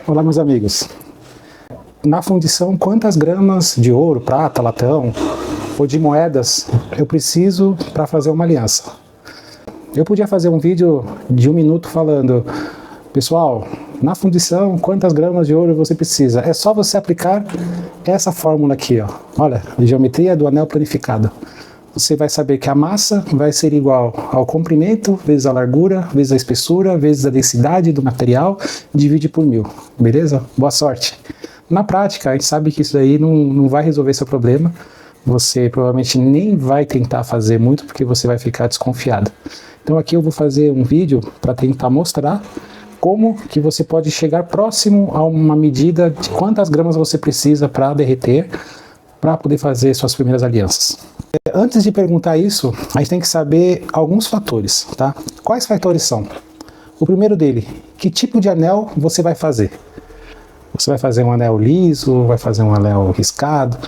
Olá, meus amigos. Na fundição, quantas gramas de ouro, prata, latão ou de moedas eu preciso para fazer uma aliança? Eu podia fazer um vídeo de 1 minuto falando, pessoal, na fundição, quantas gramas de ouro você precisa? É só você aplicar essa fórmula aqui, ó. Olha, a geometria do anel planificado. Você vai saber que a massa vai ser igual ao comprimento, vezes a largura, vezes a espessura, vezes a densidade do material, divide por 1000, beleza? Boa sorte! Na prática, a gente sabe que isso daí não vai resolver seu problema, você provavelmente nem vai tentar fazer muito, porque você vai ficar desconfiado. Então aqui eu vou fazer um vídeo para tentar mostrar como que você pode chegar próximo a uma medida de quantas gramas você precisa para derreter, para poder fazer suas primeiras alianças. Antes de perguntar isso, a gente tem que saber alguns fatores, tá? Quais fatores são? O primeiro dele, que tipo de anel você vai fazer? Você vai fazer um anel liso, vai fazer um anel riscado?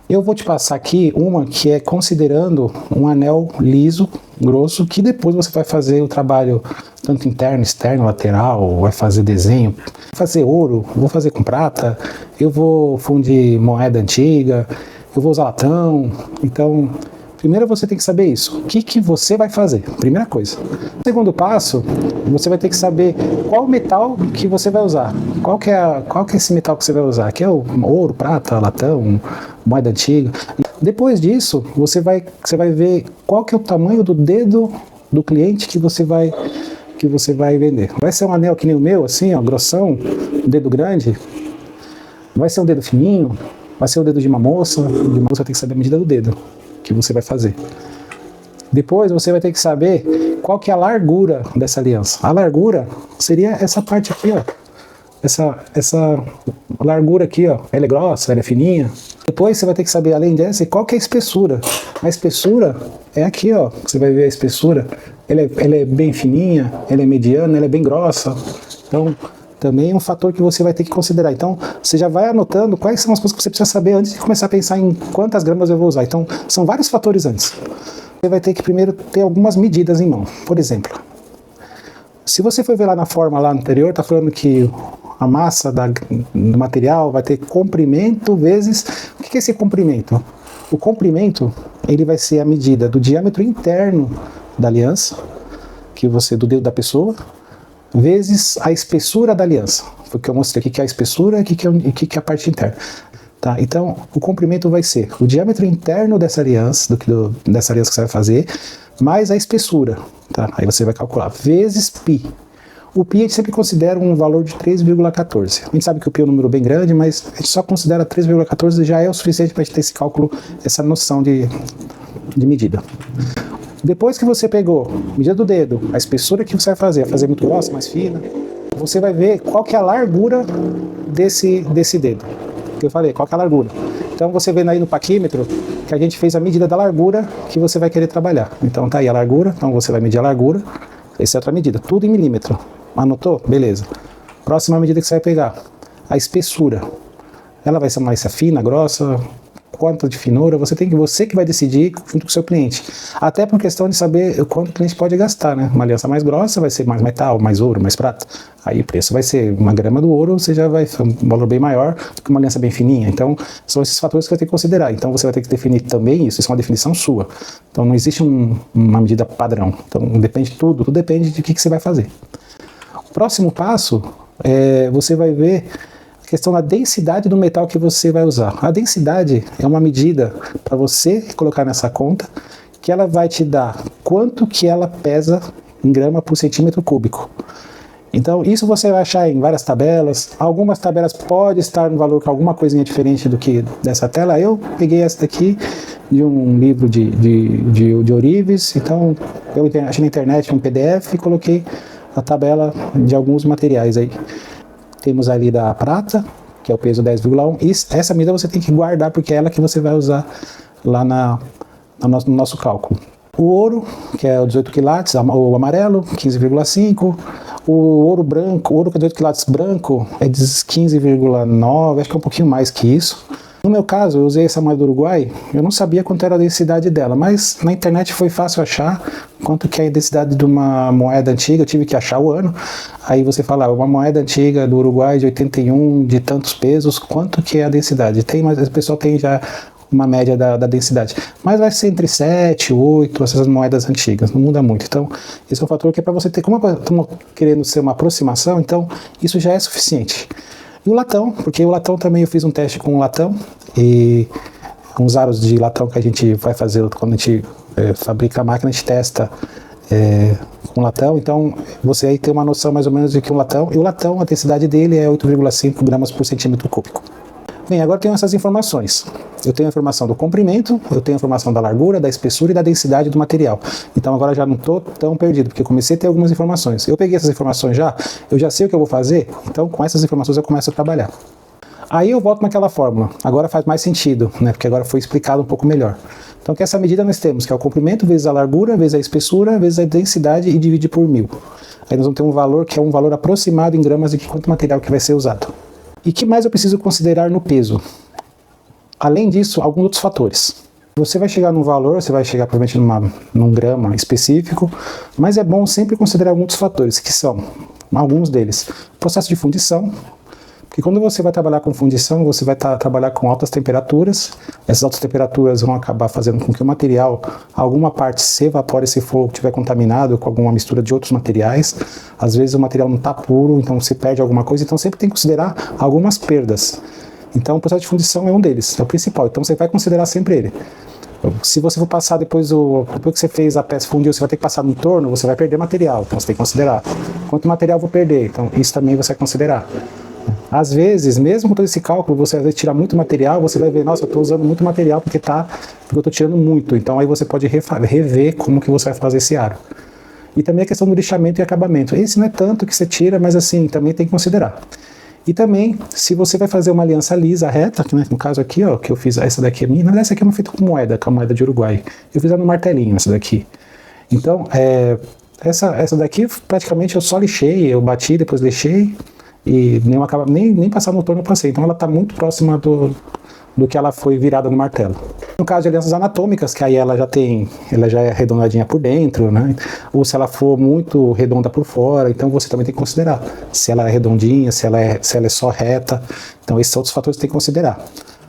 Eu vou te passar aqui uma que é considerando um anel liso, grosso, que depois você vai fazer o trabalho tanto interno, externo, lateral, vai fazer desenho, vou fazer ouro, vou fazer com prata, eu vou fundir moeda antiga, eu vou usar latão. Então, primeiro você tem que saber isso. O que você vai fazer? Primeira coisa. Segundo passo, você vai ter que saber qual metal que você vai usar. Qual que é esse metal que você vai usar? Que é o ouro, prata, latão, moeda antiga. Depois disso, você vai ver qual que é o tamanho do dedo do cliente que você vai vender. Vai ser um anel que nem o meu, assim, ó, grossão, um dedo grande? Vai ser um dedo fininho? Vai ser o dedo de uma moça? De uma moça tem que saber a medida do dedo que você vai fazer. Depois você vai ter que saber qual que é a largura dessa aliança. A largura seria essa parte aqui, ó. Essa largura aqui, ó. Ela é grossa, ela é fininha. Depois você vai ter que saber, além dessa, qual que é a espessura. A espessura é aqui, ó. Você vai ver a espessura. Ela é bem fininha, ela é mediana, ela é bem grossa. Então, também é um fator que você vai ter que considerar. Então, você já vai anotando quais são as coisas que você precisa saber antes de começar a pensar em quantas gramas eu vou usar. Então, são vários fatores antes. Você vai ter que primeiro ter algumas medidas em mão. Por exemplo, se você for ver lá na forma lá anterior, está falando que a massa do material vai ter comprimento vezes... O que é esse comprimento? O comprimento, ele vai ser a medida do diâmetro interno da aliança, do dedo da pessoa, vezes a espessura da aliança. Porque eu mostrei aqui que é a espessura e que é a parte interna. Tá? Então, o comprimento vai ser o diâmetro interno dessa aliança, dessa aliança que você vai fazer, mais a espessura. Tá? Aí você vai calcular, vezes π. O π a gente sempre considera um valor de 3,14. A gente sabe que o π é um número bem grande, mas a gente só considera 3,14 e já é o suficiente para a gente ter esse cálculo, essa noção de medida. Depois que você pegou a medida do dedo, a espessura que você vai fazer muito grossa, mais fina, você vai ver qual que é a largura desse dedo. Que eu falei, qual que é a largura. Então você vendo aí no paquímetro que a gente fez a medida da largura que você vai querer trabalhar. Então tá aí a largura, então você vai medir a largura, essa é outra medida, tudo em milímetro. Anotou? Beleza. Próxima medida que você vai pegar, a espessura. Ela vai ser mais fina, grossa, quanto de finura, você que vai decidir junto com o seu cliente. Até por questão de saber quanto o cliente pode gastar, né? Uma aliança mais grossa vai ser mais metal, mais ouro, mais prata. Aí o preço vai ser 1 grama do ouro, você já vai ter um valor bem maior do que uma aliança bem fininha. Então, são esses fatores que você vai ter que considerar. Então, você vai ter que definir também isso é uma definição sua. Então, não existe uma medida padrão. Então, depende de tudo depende de que você vai fazer. O próximo passo, você vai ver a questão da densidade do metal que você vai usar. A densidade é uma medida para você colocar nessa conta, que ela vai te dar quanto que ela pesa em grama por centímetro cúbico. Então, isso você vai achar em várias tabelas. Algumas tabelas podem estar no valor com alguma coisinha diferente do que dessa tela. Eu peguei essa daqui de um livro de Orives. Então, eu achei na internet um PDF e coloquei a tabela de alguns materiais aí. Temos ali da prata, que é o peso 10,1. E essa medida você tem que guardar, porque é ela que você vai usar lá no nosso cálculo. O ouro, que é o 18 quilates, o amarelo, 15,5. O ouro branco, o ouro que é 18 quilates branco é de 15,9, acho que é um pouquinho mais que isso. No meu caso, eu usei essa moeda do Uruguai, eu não sabia quanto era a densidade dela, mas na internet foi fácil achar quanto que é a densidade de uma moeda antiga, eu tive que achar o ano. Aí você fala, uma moeda antiga do Uruguai de 81, de tantos pesos, quanto que é a densidade? Tem, mas o pessoal tem já uma média da densidade, mas vai ser entre 7, 8, essas moedas antigas, não muda muito. Então, esse é um fator que é para você ter, como estamos querendo ser uma aproximação, então isso já é suficiente. E o latão, porque o latão também eu fiz um teste com o latão, e uns aros de latão que a gente vai fazer quando a gente fabrica a máquina, a gente testa com latão, então você aí tem uma noção mais ou menos de que um latão, e o latão, a densidade dele é 8,5 gramas por centímetro cúbico. Bem, agora eu tenho essas informações. Eu tenho a informação do comprimento, eu tenho a informação da largura, da espessura e da densidade do material. Então agora já não estou tão perdido, porque eu comecei a ter algumas informações. Eu peguei essas informações eu já sei o que eu vou fazer, então com essas informações eu começo a trabalhar. Aí eu volto naquela fórmula, agora faz mais sentido, né? Porque agora foi explicado um pouco melhor. Então que essa medida nós temos, que é o comprimento vezes a largura, vezes a espessura, vezes a densidade e divide por 1000. Aí nós vamos ter um valor que é um valor aproximado em gramas de quanto material que vai ser usado. E que mais eu preciso considerar no peso? Além disso, alguns outros fatores. Você vai chegar num valor, você vai chegar provavelmente num grama específico, mas é bom sempre considerar alguns outros fatores, que são, alguns deles, processo de fundição, porque quando você vai trabalhar com fundição, você vai trabalhar com altas temperaturas, essas altas temperaturas vão acabar fazendo com que o material, alguma parte se evapore se for estiver contaminado com alguma mistura de outros materiais. Às vezes o material não está puro, então você perde alguma coisa, então sempre tem que considerar algumas perdas. Então o processo de fundição é um deles, é o principal, então você vai considerar sempre ele. Se você for passar depois que você fez a peça fundiu, você vai ter que passar no torno, você vai perder material, então você tem que considerar. Quanto material eu vou perder? Então isso também você vai considerar. Às vezes, mesmo com todo esse cálculo, você vai tirar muito material, você vai ver, nossa, eu estou usando muito material porque eu estou tirando muito. Então aí você pode rever como que você vai fazer esse aro. E também a questão do lixamento e acabamento. Esse não é tanto que você tira, mas assim, também tem que considerar. E também, se você vai fazer uma aliança lisa, reta, que, né, no caso aqui, ó, que eu fiz, essa daqui é minha, não, essa aqui é uma feita com moeda, que é a moeda de Uruguai. Eu fiz ela no martelinho, essa daqui. Então, essa daqui praticamente eu só lixei, eu bati, depois lixei, e nem passar no torno eu passei. Então ela está muito próxima do que ela foi virada no martelo. No caso de alianças anatômicas, que aí ela já é arredondadinha por dentro, né? Ou se ela for muito redonda por fora, então você também tem que considerar se ela é redondinha, se ela é só reta. Então esses são outros fatores que tem que considerar.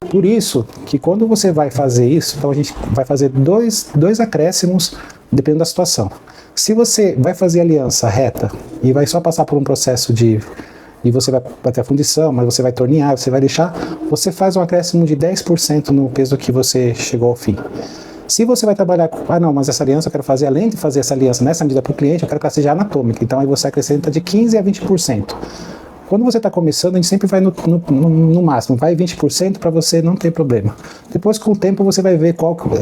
Por isso que quando você vai fazer isso, então a gente vai fazer dois acréscimos dependendo da situação. Se você vai fazer aliança reta e vai só passar por um processo e você vai bater a fundição, mas você vai tornear, você vai deixar, você faz um acréscimo de 10% no peso que você chegou ao fim. Se você vai trabalhar com, não, mas essa aliança eu quero fazer, além de fazer essa aliança nessa medida para o cliente, eu quero que ela seja anatômica, então aí você acrescenta de 15% a 20%. Quando você está começando, a gente sempre vai no máximo, vai 20% para você não ter problema. Depois, com o tempo, você vai ver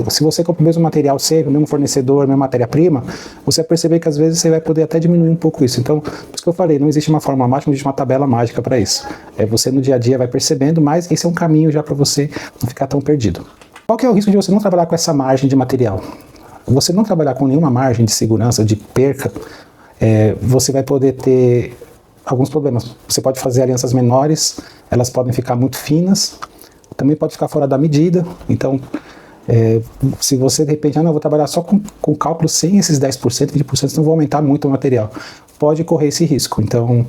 se você compra o mesmo material sempre, o mesmo fornecedor, a mesma matéria-prima, você vai perceber que às vezes você vai poder até diminuir um pouco isso. Então, por isso que eu falei, não existe uma fórmula mágica, não existe uma tabela mágica para isso. Você no dia a dia vai percebendo, mas esse é um caminho já para você não ficar tão perdido. Qual que é o risco de você não trabalhar com essa margem de material? Você não trabalhar com nenhuma margem de segurança, de perca, você vai poder ter alguns problemas. Você pode fazer alianças menores, elas podem ficar muito finas, também pode ficar fora da medida. Então, se você de repente, não, eu vou trabalhar só com cálculo sem esses 10%, 20%, senão vou aumentar muito o material. Pode correr esse risco. Então,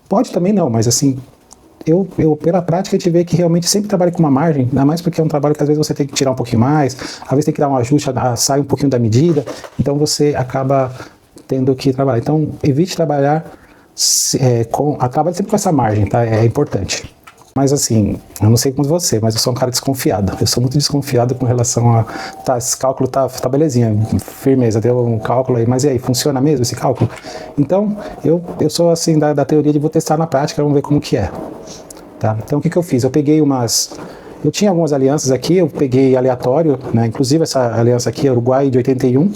pode também não, mas assim, eu pela prática, a gente vê que realmente sempre trabalha com uma margem, ainda mais porque é um trabalho que às vezes você tem que tirar um pouquinho mais, às vezes tem que dar um ajuste, sai um pouquinho da medida, então você acaba tendo que trabalhar. Então, evite trabalhar trabalhe sempre com essa margem, tá? É importante. Mas assim, eu não sei como você, mas eu sou um cara desconfiado. Eu sou muito desconfiado com relação a... Tá, esse cálculo tá belezinha, firmeza, deu um cálculo aí, mas e aí, funciona mesmo esse cálculo? Então, eu sou assim da teoria de vou testar na prática, vamos ver como que é. Tá? Então, o que eu fiz? Eu peguei eu tinha algumas alianças aqui, eu peguei aleatório, né? Inclusive essa aliança aqui é Uruguai de 81,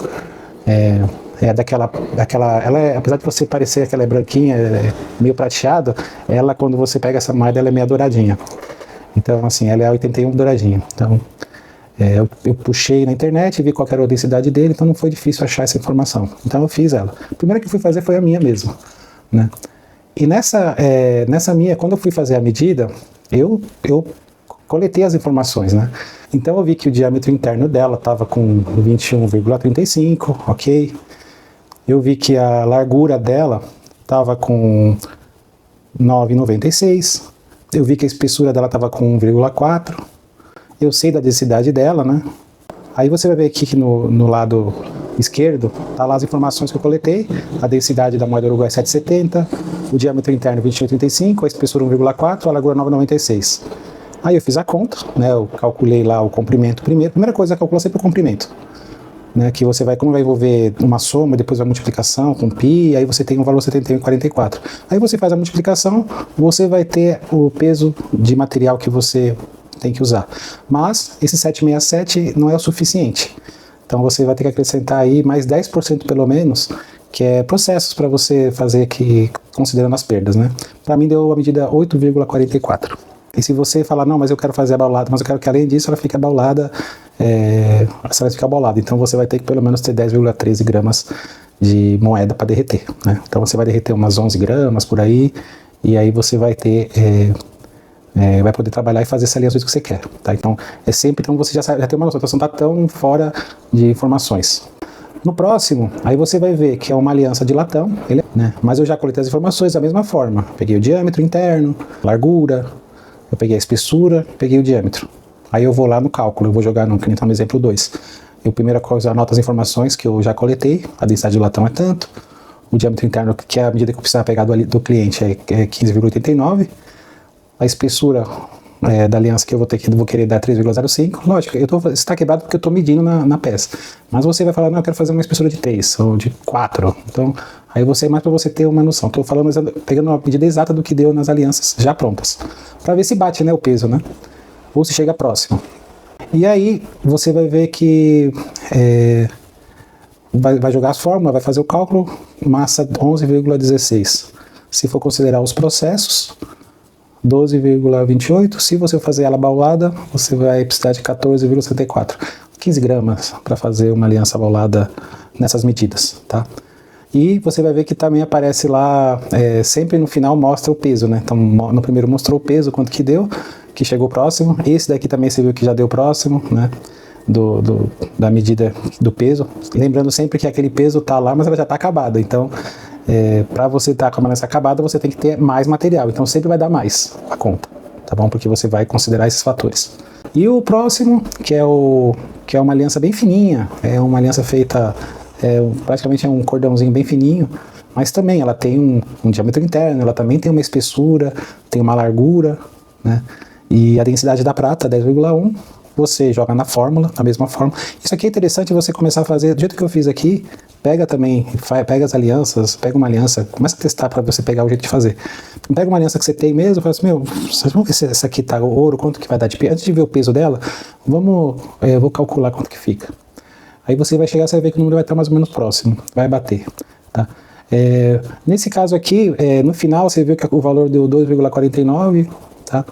apesar de você parecer que ela é branquinha, meio prateada, ela, quando você pega essa moeda, ela é meio douradinha. Então, assim, ela é 81 douradinha. Então, eu puxei na internet, vi qual era a densidade dele, então não foi difícil achar essa informação. Então, eu fiz ela. A primeira que eu fui fazer foi a minha mesmo, né? E nessa minha, quando eu fui fazer a medida, eu coletei as informações, né? Então eu vi que o diâmetro interno dela estava com 21,35, ok? Eu vi que a largura dela estava com 9,96. Eu vi que a espessura dela estava com 1,4. Eu sei da densidade dela, né? Aí você vai ver aqui que no lado esquerdo tá lá as informações que eu coletei. A densidade da moeda uruguai é 7,70, o diâmetro interno 21,35, a espessura 1,4, a largura 9,96. Aí eu fiz a conta, né? Eu calculei lá o comprimento primeiro. Primeira coisa, calcula sempre o comprimento, né? Que você vai, como vai envolver uma soma, depois a multiplicação com π, aí você tem um valor 71,44. Aí você faz a multiplicação, você vai ter o peso de material que você tem que usar. Mas esse 767 não é o suficiente. Então você vai ter que acrescentar aí mais 10% pelo menos, que é processos para você fazer aqui, considerando as perdas, né? Para mim deu a medida 8,44. E se você falar, não, mas eu quero fazer a baulada, mas eu quero que além disso ela fique abaulada, essa vai ficar abaulada. Então você vai ter que pelo menos ter 10,13 gramas de moeda para derreter, né? Então você vai derreter umas 11 gramas por aí, e aí você vai ter... vai poder trabalhar e fazer essa aliança que você quer, tá? Então, então você já tem uma noção, então você não está tão fora de informações. No próximo, aí você vai ver que é uma aliança de latão, né? Mas eu já coletei as informações da mesma forma. Peguei o diâmetro interno, largura, eu peguei a espessura, peguei o diâmetro. Aí eu vou lá no cálculo, eu vou jogar no exemplo 2. Eu primeira coisa anoto as informações que eu já coletei, a densidade de latão é tanto, o diâmetro interno, que é a medida que eu precisava pegar do cliente, é 15,89. A espessura da aliança que eu vou querer dar 3,05. Lógico, está quebrado porque eu estou medindo na peça. Mas você vai falar, não, eu quero fazer uma espessura de 3 ou de 4. Então, aí você, mais para você ter uma noção. Estou falando, pegando uma medida exata do que deu nas alianças já prontas. Para ver se bate, né, o peso, né? Ou se chega próximo. E aí, você vai ver que vai jogar as fórmulas, vai fazer o cálculo, massa 11,16. Se for considerar os processos, 12,28. Se você fazer ela baulada, você vai precisar de 14,74. 15 gramas para fazer uma aliança baulada nessas medidas, tá? E você vai ver que também aparece lá, sempre no final mostra o peso, né? Então no primeiro mostrou o peso, quanto que deu, que chegou próximo. Esse daqui também você viu que já deu próximo, né? Da medida do peso. Lembrando sempre que aquele peso tá lá, mas ela já está acabada. Então, para você estar com a balança acabada, você tem que ter mais material. Então sempre vai dar mais a conta, tá bom? Porque você vai considerar esses fatores. E o próximo, que é uma aliança bem fininha, é uma aliança feita, praticamente é um cordãozinho bem fininho, mas também ela tem um diâmetro interno, ela também tem uma espessura, tem uma largura, né? E a densidade da prata, 10,1. Você joga na fórmula, na mesma fórmula. Isso aqui é interessante você começar a fazer, do jeito que eu fiz aqui, pega as alianças, pega uma aliança, começa a testar para você pegar o jeito de fazer. Pega uma aliança que você tem mesmo, fala assim, vamos ver se essa aqui tá ouro, quanto que vai dar de peso. Antes de ver o peso dela, eu vou calcular quanto que fica. Aí você vai chegar, você vai ver que o número vai estar mais ou menos próximo, vai bater, tá? Nesse caso aqui, no final você viu que o valor deu 2,49, tá?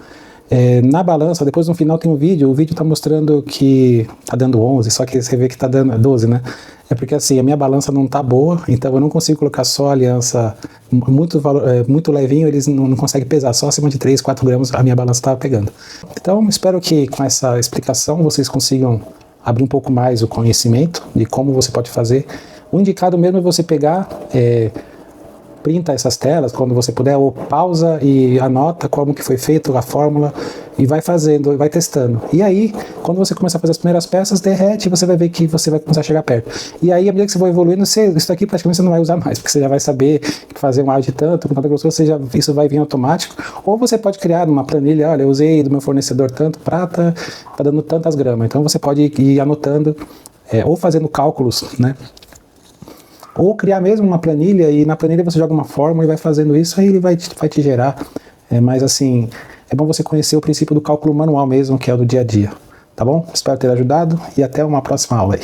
Na balança, depois no final tem um vídeo, o vídeo está mostrando que está dando 11, só que você vê que está dando 12, né? É porque assim, a minha balança não está boa, então eu não consigo colocar só a aliança muito levinho, eles não conseguem pesar, só acima de 3, 4 gramas a minha balança estava pegando. Então espero que com essa explicação vocês consigam abrir um pouco mais o conhecimento de como você pode fazer. O indicado mesmo é você pegar... printa essas telas quando você puder, ou pausa e anota como que foi feito a fórmula e vai fazendo, vai testando. E aí, quando você começar a fazer as primeiras peças, derrete e você vai ver que você vai começar a chegar perto. E aí, à medida que você vai evoluindo, isso aqui praticamente você não vai usar mais, porque você já vai saber fazer um ar de tanto, com tanta grossura, isso vai vir automático. Ou você pode criar uma planilha, olha, eu usei do meu fornecedor tanto prata, tá dando tantas gramas. Então você pode ir anotando, ou fazendo cálculos, né? Ou criar mesmo uma planilha, e na planilha você joga uma fórmula e vai fazendo isso, aí ele vai te gerar. Mas assim, é bom você conhecer o princípio do cálculo manual mesmo, que é o do dia a dia. Tá bom? Espero ter ajudado e até uma próxima aula aí.